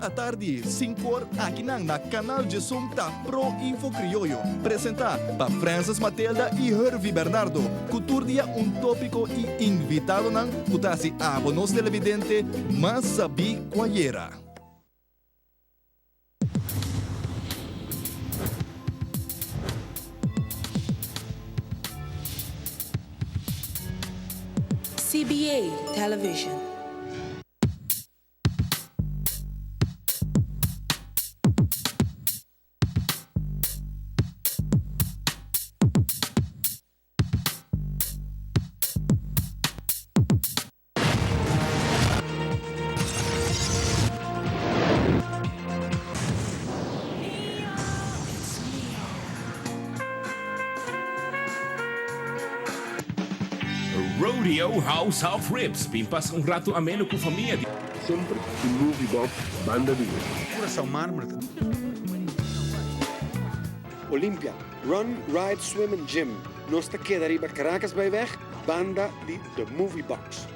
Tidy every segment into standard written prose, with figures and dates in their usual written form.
à tarde, 5 horas, aqui na canal de Som tá Pro Info Criollo. Apresentar para Francis Matilda e Hervey Bernardo. Cultura dia tópico e invitado nan, putasi abonos televidente, mas sabi quayera. CBA Television. Rodeo House of Ribs. Pimpas um rato ameno com família. Sempre de movie box, banda de Coração Mármore. Olympia, Run, Ride, Swim and Gym. Nosta queda arriba Caracas bij weg, banda di The Movie Box.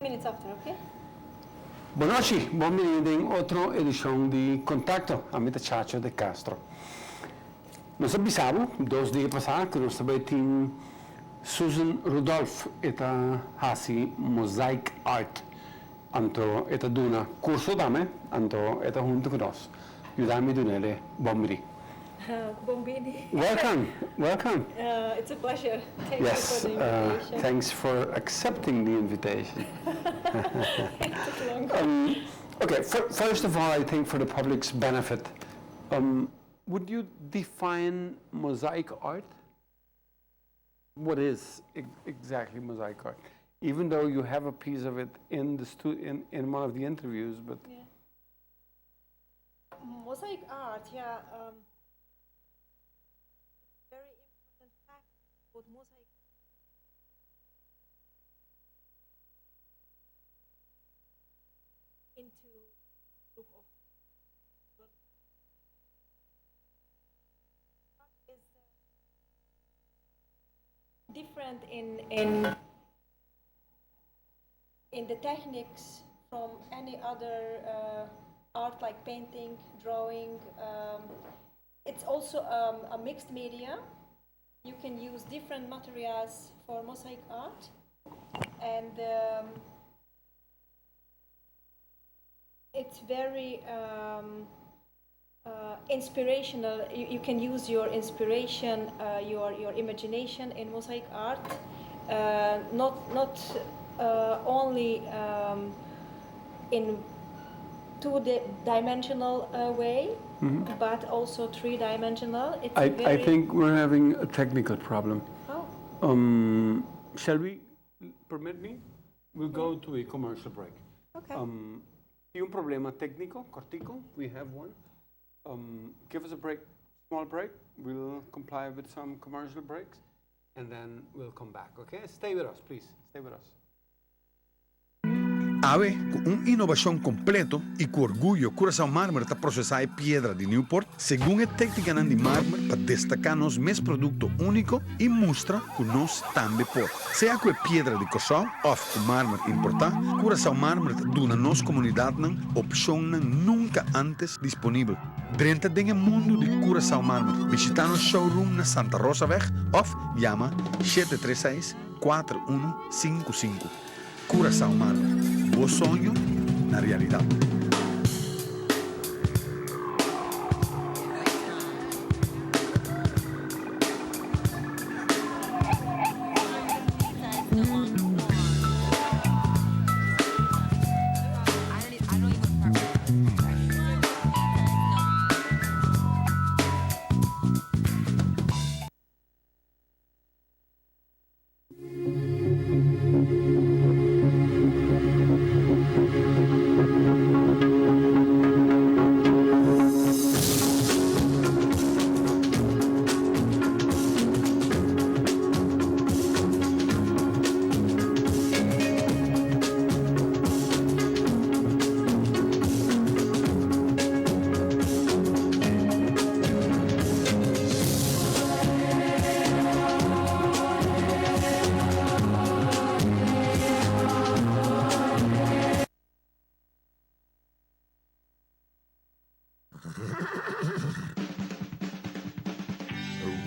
Minutes after, okay? Boa noite, bem-vindo em outra edição de Kontakto, a mim é Chacho de Castro. Nós avisamos, 2 dias passados, que nós também tínhamos Susan Rudolf, esta hasi Mosaic Art. Anto, esta duna curso dame, anto, esta junto com nós. Ajudame dunele, bombiri. Bombini. Welcome, welcome. It's a pleasure. Thank Yes, you for the invitation. thanks for accepting the invitation. It took long. Okay, first of all, I think for the public's benefit, would you define mosaic art? What is exactly mosaic art? Even though you have a piece of it in the in one of the interviews, but Yeah. Mosaic art, yeah. Very important fact about mosaic. Into group of is different in the techniques from any other art like painting, drawing. It's also a mixed media. You can use different materials for mosaic art, and it's very inspirational. You can use your inspiration, your imagination in mosaic art, not only in two-dimensional way, but also three-dimensional. I think we're having a technical problem. Oh. Shall we permit me? We'll go to a commercial break. Okay. Hay un problema técnico, cortico. We have one. Give us a break, small break. We'll comply with some commercial breaks, and then we'll come back. Okay? Stay with us, please. Stay with us. Ave, com inovação completo e com orgulho, Coração Mármore está processando pedra de Newport, segundo a técnica de mármore, para destacar nos meus produtos únicos e mostrar que nós também podemos. Seja com pedra de coração ou com mármore importado, Coração Mármore dá na nossa comunidade uma opção nunca antes disponível. Drenta do mundo de Coração Mármore. Visita nosso showroom na Santa Rosa Weg ou chama 736-4155. Coração Mármore. O sonho na realidade.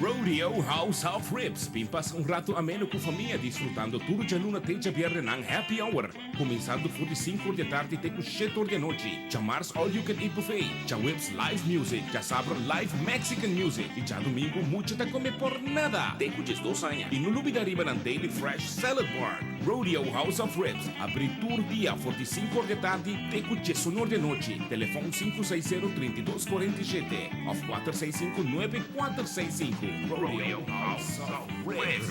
Rodeo House of Ribs. Pimpas um rato ameno com família, disfrutando tudo de luna até viernes ng happy hour. Começando por 5 da tarde até 7 da noite. Chamars all you can eat buffet. Já Whips live music. Já sabro live Mexican music. E já domingo mucho ta come por nada. Teco de 2 anos. E no lubi arriba ng Daily Fresh Salad Bar. Rodeo House of Ribs. Abritur dia 5 da tarde teco de 1 da noite. Telefone 560-3247 of 465-9465. Rodeo House of Ribs.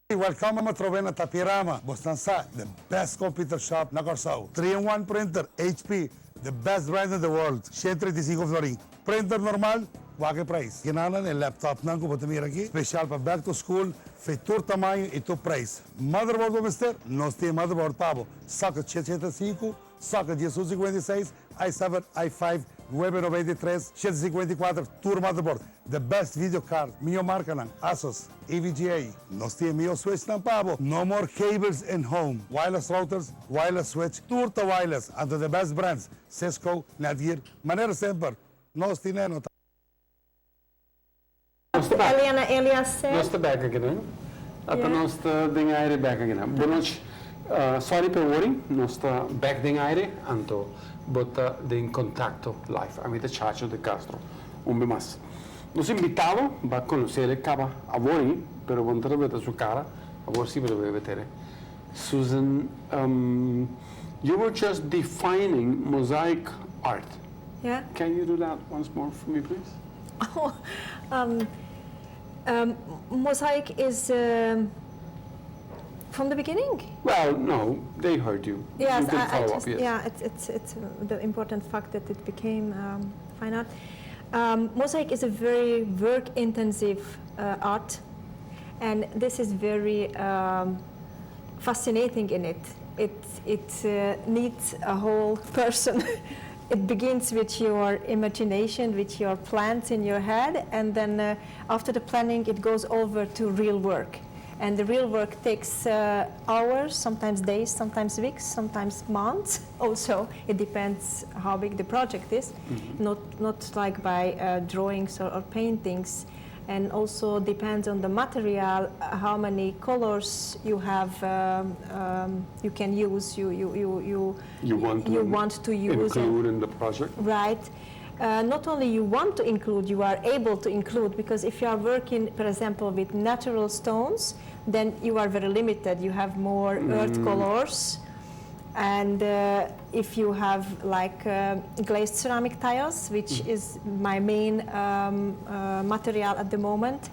Welcome to Trovena Tapirama, Bostansa, the best computer shop na Corsao. 3-in-1 printer, HP, the best brand in the world. 135 florin. Printer normal, wage price. Ginanan el laptop nang ko botamir aqui, special para back to school, feitor tamanho e to price. Motherboard, mister, nós tem motherboard pabo. Socket 705, socket 1056, i7, i5, 993, 154, Tour Motherboard. The best video card. Minha marca não. Asus, EVGA. Nós temos meu switch não pabo. No more cables in home. Wireless routers, wireless switch, Tour to wireless. Under the best brands. Cisco, Nadir. Maneira sempre. Nós temos Nós te back again. Até nós te dinheiro back again. Bonoch, sorry per worry. Nós te back dinheiro anto. Bota de Kontakto live. A mim é Chacho de Castro. Bem mais. Nos invitado a conhecer a capa a worry, pero vamos ter ver a sua cara. A ver se vai ver. Susan, you were just defining mosaic art. Yeah. Can you do that once more for me, please? Mosaic is from the beginning. Well, no, they heard you. Yes, you can follow up, yes. Yeah, it's the important fact that it became fine art. Mosaic is a very work-intensive art, and this is very fascinating in it. It needs a whole person. It begins with your imagination, with your plans in your head, and then after the planning, it goes over to real work. And the real work takes hours, sometimes days, sometimes weeks, sometimes months. Also, it depends how big the project is. Not like by drawings or paintings. And also depends on the material, how many colors you have, you can use. You want to use include in the project. Right. Not only you want to include, you are able to include, because if you are working, for example, with natural stones, then you are very limited. You have more earth colors. And if you have like glazed ceramic tiles, which is my main material at the moment,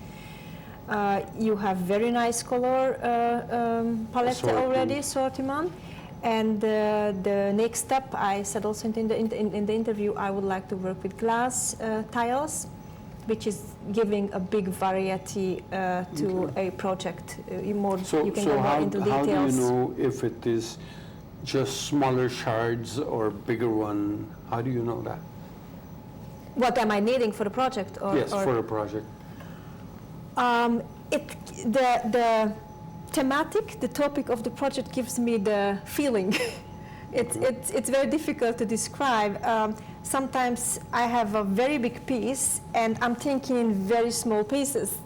you have very nice color palette already, assortment. And the next step, I said also in the interview, I would like to work with glass tiles, which is giving a big variety to a project. You can go more into details. How do you know if it is just smaller shards or bigger one? How do you know that? What am I needing for the project? Yes, for a project. The thematic, the topic of the project gives me the feeling. It's very difficult to describe. Sometimes I have a very big piece and I'm thinking in very small pieces.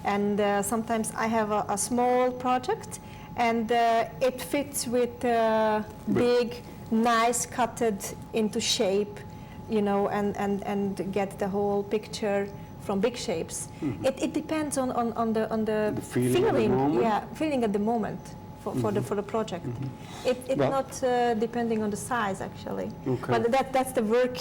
And sometimes I have a small project and it fits with big, nice, cutted into shape, you know, and get the whole picture from big shapes. It depends on the feeling, feeling at the moment for the project. It's not depending on the size actually, but that's the work.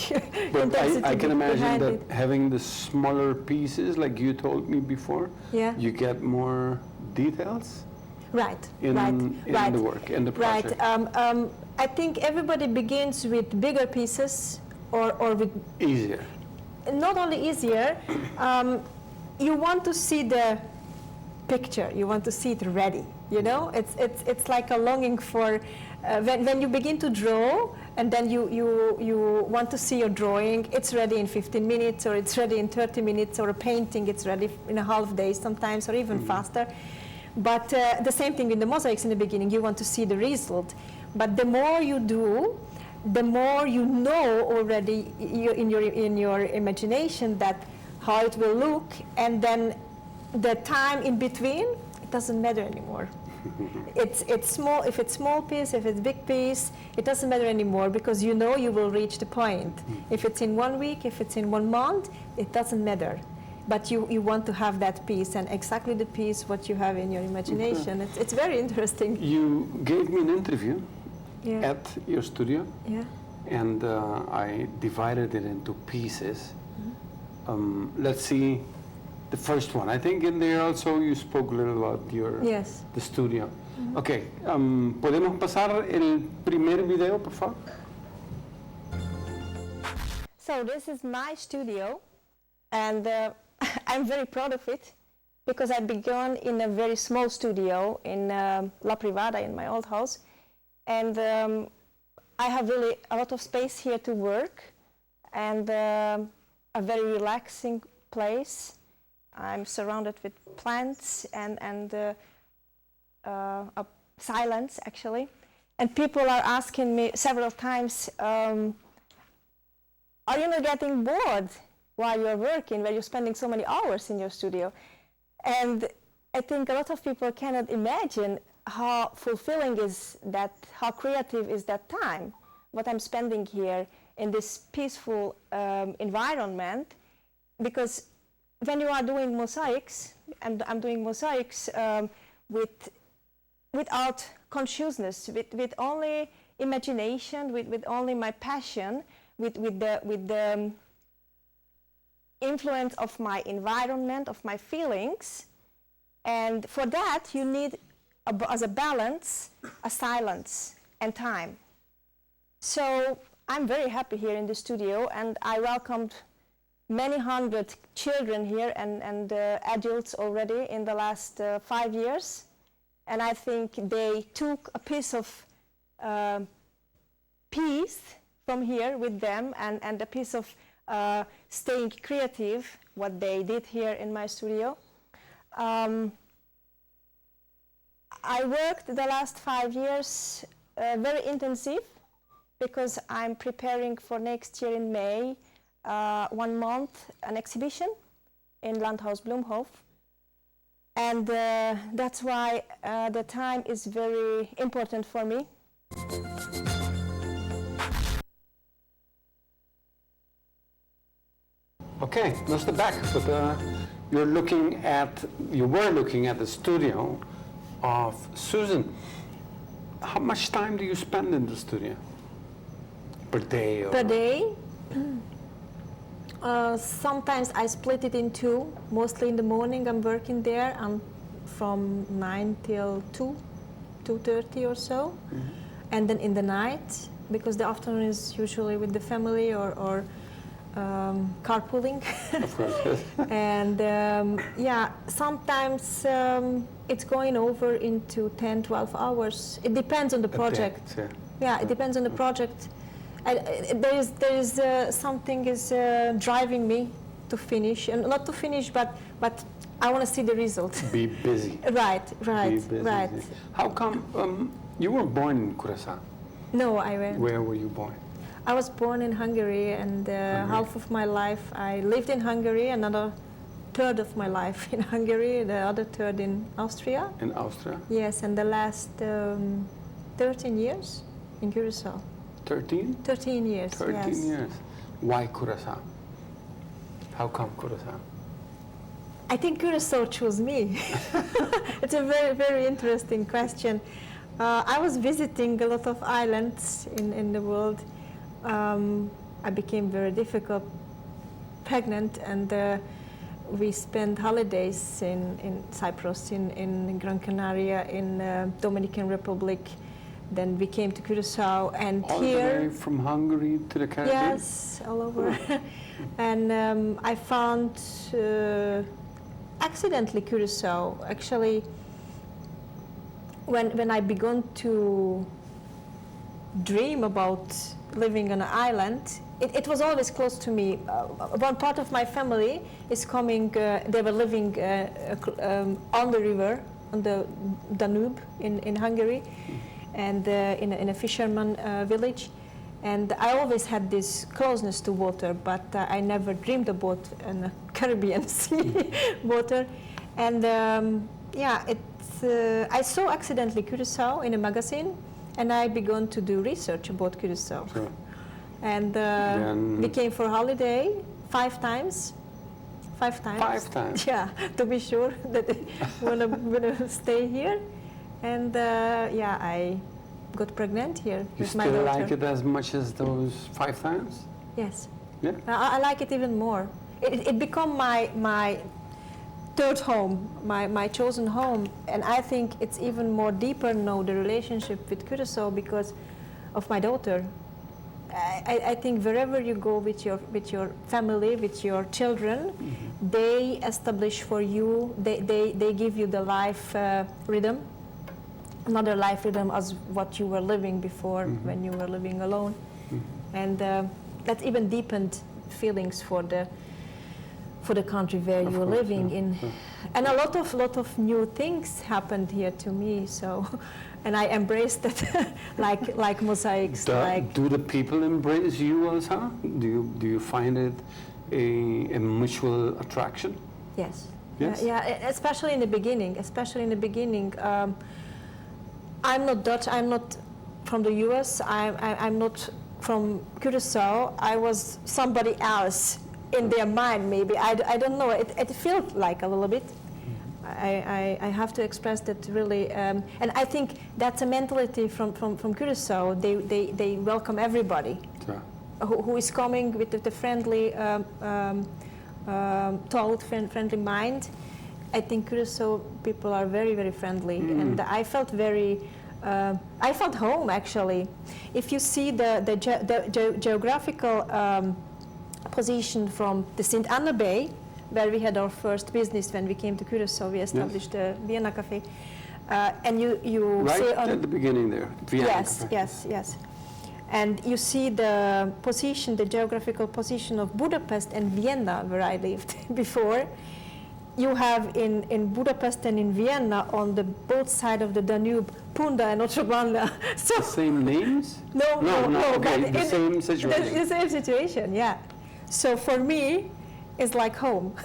But I can imagine that having the smaller pieces, like you told me before, you get more details. Right. In the work, in the project. Right. I think everybody begins with bigger pieces or with easier. Not only easier, you want to see the picture. You want to see it ready. You know, it's like a longing for when you begin to draw, and then you want to see your drawing. It's ready in 15 minutes, or it's ready in 30 minutes, or a painting. It's ready in a half day sometimes, or even faster. But the same thing with the mosaics in the beginning. You want to see the result, but the more you do, the more you know already in your imagination that how it will look, and then the time in between, it doesn't matter anymore. It's small, if it's small piece, if it's big piece, it doesn't matter anymore, because you know you will reach the point. If it's in 1 week, if it's in 1 month, it doesn't matter. But you want to have that piece, and exactly the piece what you have in your imagination. It's very interesting. You gave me an interview Yeah. at your studio, Yeah. and I divided it into pieces. Let's see the first one. I think in there also you spoke a little about Yes. the studio. Okay, ¿podemos pasar el primer video, por favor? So this is my studio, and I'm very proud of it, because I began in a very small studio in La Privada, in my old house, and I have really a lot of space here to work, and a very relaxing place. I'm surrounded with plants and silence, actually. And people are asking me several times, are you not getting bored while you're working, while you're spending so many hours in your studio? And I think a lot of people cannot imagine how fulfilling is that, how creative is that time, what I'm spending here in this peaceful environment. Because when you are doing mosaics, and I'm doing mosaics without consciousness, with only imagination, with only my passion, with the influence of my environment, of my feelings. And for that, you need, as a balance, a silence and time. So I'm very happy here in the studio, and I welcomed many hundred children here and adults already in the last 5 years. And I think they took a piece of peace from here with them, and a piece of staying creative, what they did here in my studio. I worked the last 5 years very intensive, because I'm preparing for next year in May 1 month an exhibition in Landhaus Bloemhof. And that's why the time is very important for me. Okay, that's the back, but you were looking at the studio of Susan. How much time do you spend in the studio? Per day? Or? Per day? Sometimes I split it in two. Mostly in the morning I'm working there, and from 9 till 2:30 or so. And then in the night, because the afternoon is usually with the family or carpooling. Of course. And yeah, sometimes it's going over into 10, 12 hours. It depends on the project. Yeah, it depends on the project. There is something is driving me to finish, and not to finish, but I want to see the result. Be busy. Right. Be busy. Right. How come you were born in Curaçao? No, I went. Where were you born? I was born in Hungary, and half of my life I lived in Hungary, another third of my life in Hungary, the other third in Austria. In Austria? Yes, and the last 13 years in Curaçao. 13? 13 years, 13 yes. years. Why Curaçao? How come Curaçao? I think Curaçao chose me. It's a very, very interesting question. I was visiting a lot of islands in the world. I became very difficult pregnant, and we spent holidays in Cyprus, in Gran Canaria, in Dominican Republic. Then we came to Curaçao, and all here... the way from Hungary to the Caribbean? Yes, all over. And I found accidentally Curaçao. Actually, when I began to dream about living on an island, it was always close to me. One part of my family is coming, they were living on the river, on the Danube in Hungary, and in a fisherman village. And I always had this closeness to water, but I never dreamed about a Caribbean Sea water. And yeah, I saw accidentally Curacao in a magazine, and I began to do research about Curacao. Sure. And we came for holiday 5 times. 5 times. 5 times? Yeah, to be sure that we're gonna stay here. And yeah, I got pregnant here with my daughter. You still like it as much as those 5 times? Yes. Yeah? I like it even more. It became my third home, my chosen home, and I think it's even more deeper now, the relationship with Curacao, because of my daughter. I think wherever you go with your family, with your children, they establish for you, they give you the life rhythm, another life rhythm as what you were living before when you were living alone. And that even deepened feelings for the country where you're living in. And a lot of new things happened here to me, so and I embraced it like mosaics. Do the people embrace you also? Do you find it a mutual attraction? Yes. Yes? Yeah, especially in the beginning. I'm not Dutch, I'm not from the US, I'm not from Curacao. I was somebody else in their mind, maybe. I don't know, it felt like a little bit. I have to express that really, and I think that's a mentality from Curacao. They welcome everybody who is coming with the friendly, thought, friendly mind. I think Curacao people are very, very friendly, and I felt I felt home actually. If you see the geographical position from the St. Anna Bay, where we had our first business when we came to Curacao, we established the Vienna Cafe, and you right say on at the beginning there, Vienna Cafe. yes, and you see the position, the geographical position of Budapest and Vienna, where I lived before. You have in Budapest and in Vienna, on the both sides of the Danube, Punda and Otrobanda. So the same names? No. Okay, the same situation. The same situation, yeah. So for me, it's like home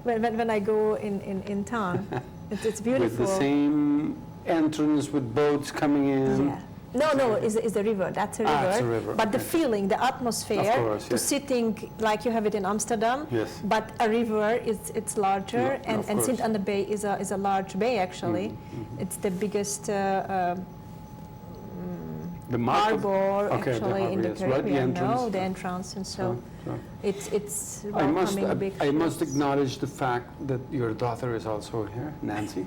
when I go in town. It's beautiful. With the same entrance with boats coming in. Yeah. No, it's the river. That's a river. It's a river. But the feeling, the atmosphere, of course, yes. sitting like you have it in Amsterdam. Yes. But a river it's larger, and St. Anna Bay is a large bay actually. It's the biggest harbor actually in the Caribbean. Right, the entrance. No, the entrance, and so it's welcoming big. I must acknowledge the fact that your daughter is also here, Nancy.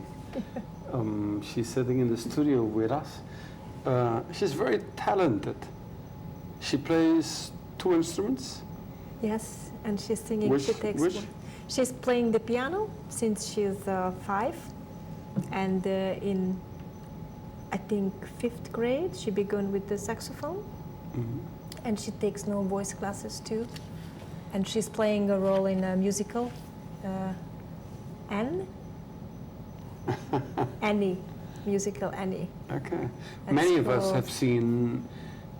She's sitting in the studio with us. She's very talented. She plays 2 instruments. Yes, and she's singing. Which? She's playing the piano since she's 5, and in I think 5th grade she began with the saxophone, and she takes no voice classes too, and she's playing a role in a musical, Annie. Musical Annie. Okay. Many of us have seen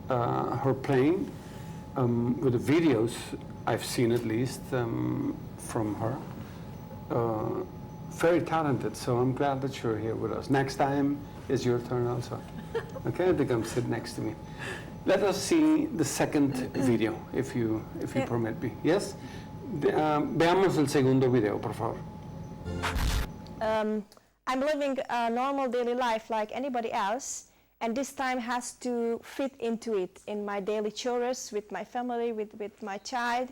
her playing with the videos. I've seen at least from her. Very talented. So I'm glad that you're here with us. Next time is your turn also. Okay, they come sit next to me. Let us see the second video, if you permit me. Yes. Veamos el segundo video, por favor. I'm living a normal daily life like anybody else, and this time has to fit into it, in my daily chores, with my family, with my child.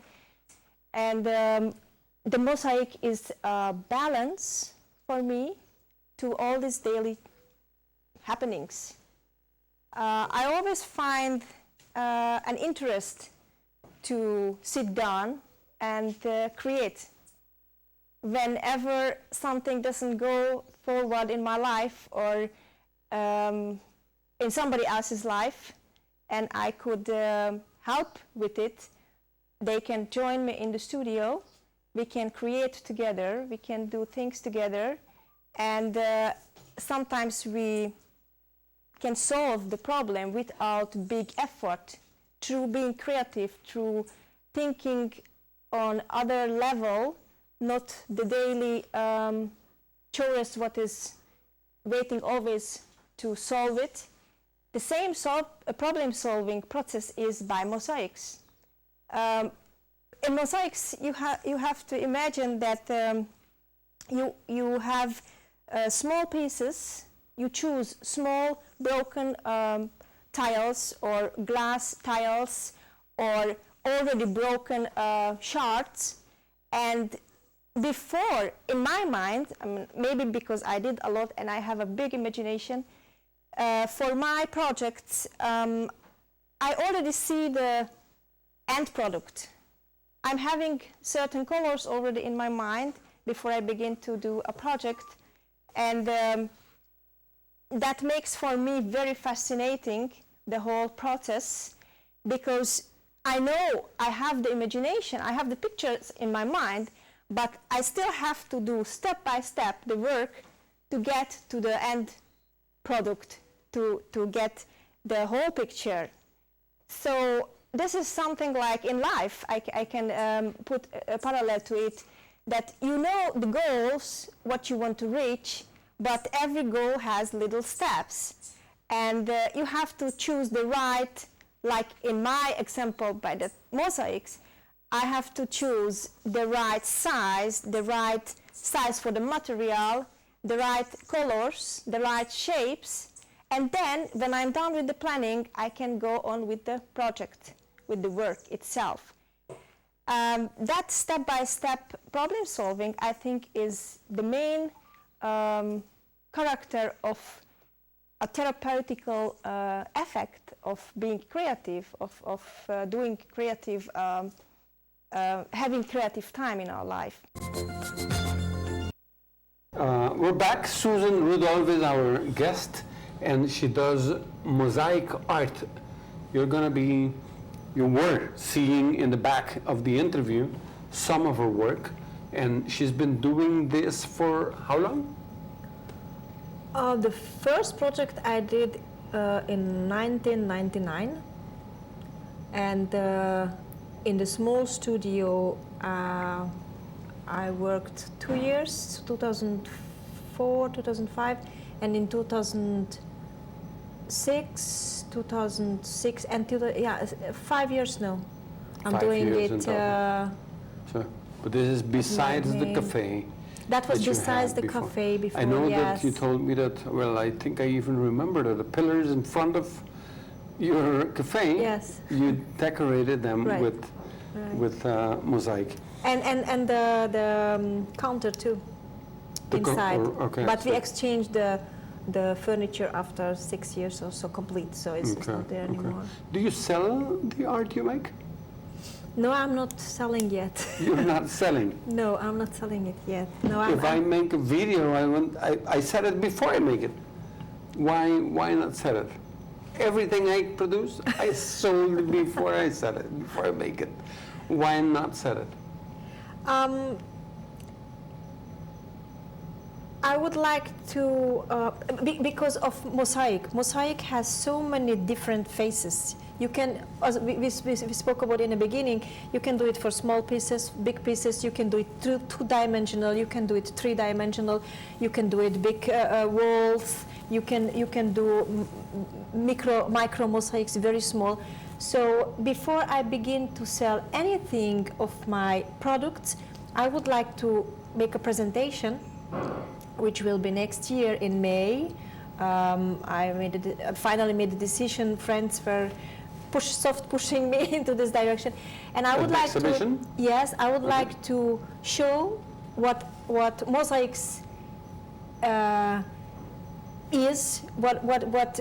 And the mosaic is a balance for me to all these daily happenings. I always find an interest to sit down and create. Whenever something doesn't go forward in my life or in somebody else's life, and I could help with it, they can join me in the studio. We can create together, we can do things together, and sometimes we can solve the problem without big effort through being creative, through thinking on other level, not the daily chores what is waiting always to solve it. The same problem-solving process is by mosaics. In mosaics, you have to imagine that you have small pieces. You choose small broken tiles or glass tiles or already broken shards. And before, in my mind, I mean, maybe because I did a lot and I have a big imagination, for my projects, I already see the end product. I'm having certain colors already in my mind before I begin to do a project, and that makes for me very fascinating the whole process, because I know I have the imagination, I have the pictures in my mind, but I still have to do step by step the work to get to the end product, to get the whole picture. So this is something like in life, I can put a parallel to it, that you know the goals, what you want to reach, but every goal has little steps. And you have to choose the right, like in my example by the mosaics, I have to choose the right size for the material, the right colors, the right shapes, and then when I'm done with the planning, I can go on with the project, with the work itself. That step-by-step problem solving, I think, is the main character of a therapeutical effect of being creative, of doing creative, having creative time in our life. We're back. Susan Rudolf is our guest, and she does mosaic art. You were seeing in the back of the interview some of her work, and she's been doing this for how long? The first project I did in 1999, and in the small studio I worked 2 years, 2004, 2005, and in 2006, and 5 years now. I'm doing it. But this is besides the cafe. That was besides the cafe before. I know yes. that you told me that. Well, I think I even remember that the pillars in front of your cafe. Yes. You decorated them right. with mosaic. And the counter too. Inside. Okay, but we exchanged the furniture after 6 years or so complete, so it's not there anymore. Do you sell the art you make? No, I'm not selling yet. You're not selling? No, I'm not selling it yet. No, if I make a video, I said it before I make it. Why not sell it? Everything I produce, I sold it before I sell it, before I make it. Why not sell it? I would like to, because of mosaic. Mosaic has so many different faces. You can, as we spoke about in the beginning, you can do it for small pieces, big pieces, you can do it two-dimensional, you can do it three-dimensional, you can do it big walls, you can do micro mosaics, very small. So before I begin to sell anything of my products, I would like to make a presentation, which will be next year in May. I finally made the decision. Friends were soft pushing me into this direction, and I would like to. Yes, I would like to show what mosaics is. What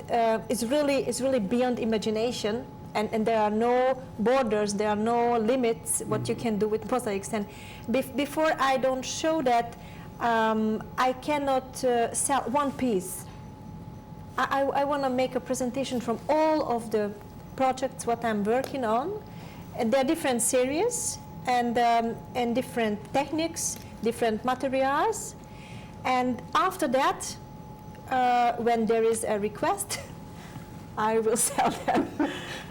is really beyond imagination, and there are no borders, there are no limits. What you can do with mosaics, and before I don't show that. I cannot sell one piece. I want to make a presentation from all of the projects what I'm working on. And there are different series and different techniques, different materials. And after that, when there is a request, I will sell them.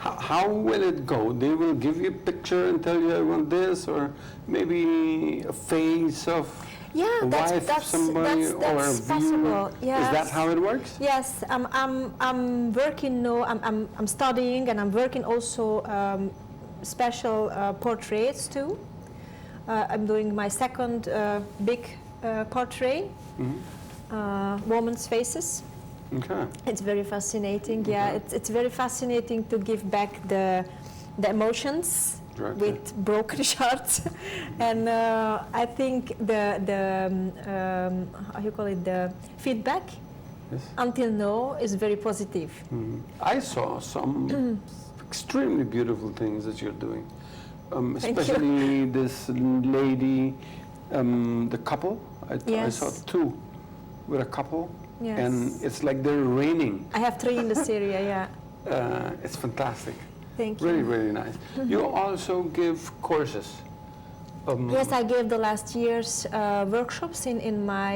How will it go? They will give you a picture and tell you I want this, or maybe a face of Yeah, a wife, that's somebody, or a view. possible. Yes. Is that how it works? Yes, I'm working now. I'm studying, and I'm working also special portraits too. I'm doing my second big portrait, women's faces. Okay. It's very fascinating. Yeah, it's very fascinating to give back the emotions Right, with broken shots, and I think the how you call it, the feedback Yes. until now is very positive. I saw some extremely beautiful things that you're doing, Thank you. especially this lady, the couple. I Yes. saw two with a couple, Yes. and it's like they're raining. I have 3 in the Syria. Yeah, It's fantastic. thank you. Really, really nice. You also give courses. Yes, I gave the last year's workshops in my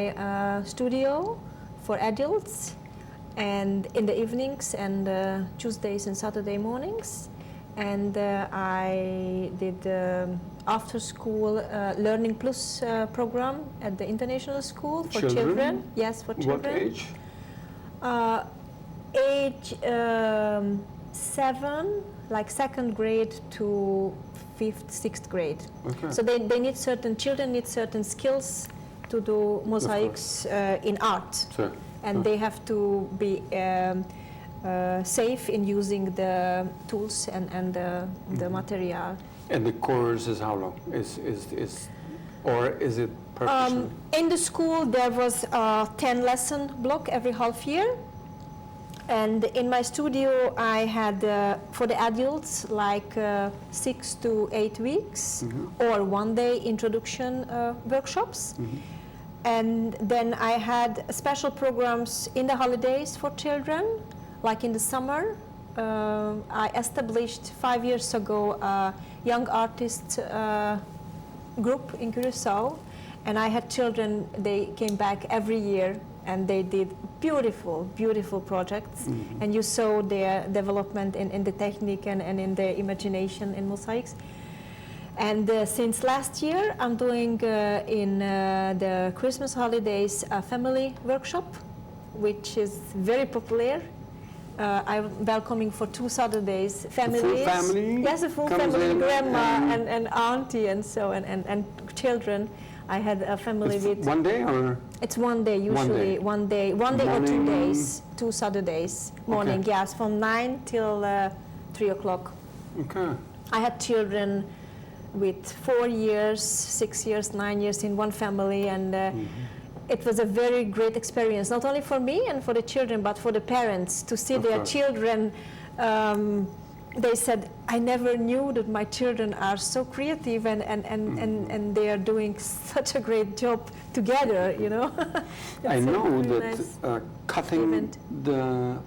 studio for adults, and in the evenings and Tuesdays and Saturday mornings. And I did after school Learning Plus program at the international school for children. Yes, for children. What age? Age 7, like 2nd grade to 5th, 6th grade. Okay. So children need certain skills to do mosaics in art. Sure. And they have to be safe in using the tools and the material. And the course is how long? Or is it professional? In the school there was a 10 lesson block every half year. And in my studio I had for the adults like 6 to 8 weeks or 1 day introduction workshops. And then I had special programs in the holidays for children, like in the summer. I established 5 years ago a young artist group in Curacao, and I had children. They came back every year and they did beautiful, beautiful projects. And you saw their development in the technique and in their imagination in mosaics. And since last year, I'm doing in the Christmas holidays a family workshop, which is very popular. I'm welcoming for 2 Saturdays families. The full family? Yes, a full comes family, in grandma and auntie and so, and children. I had a family It's with... 1 day or? It's 1 day usually, 1 day or 2 Morning. days, 2 Saturdays morning, Okay. yes, from 9 till 3 o'clock. Okay. I had children with 4 years, 6 years, 9 years in one family, and it was a very great experience, not only for me and for the children, but for the parents to see Of their course. children. They said, I never knew that my children are so creative and they are doing such a great job together, you know. I It's a know really that nice cutting event. the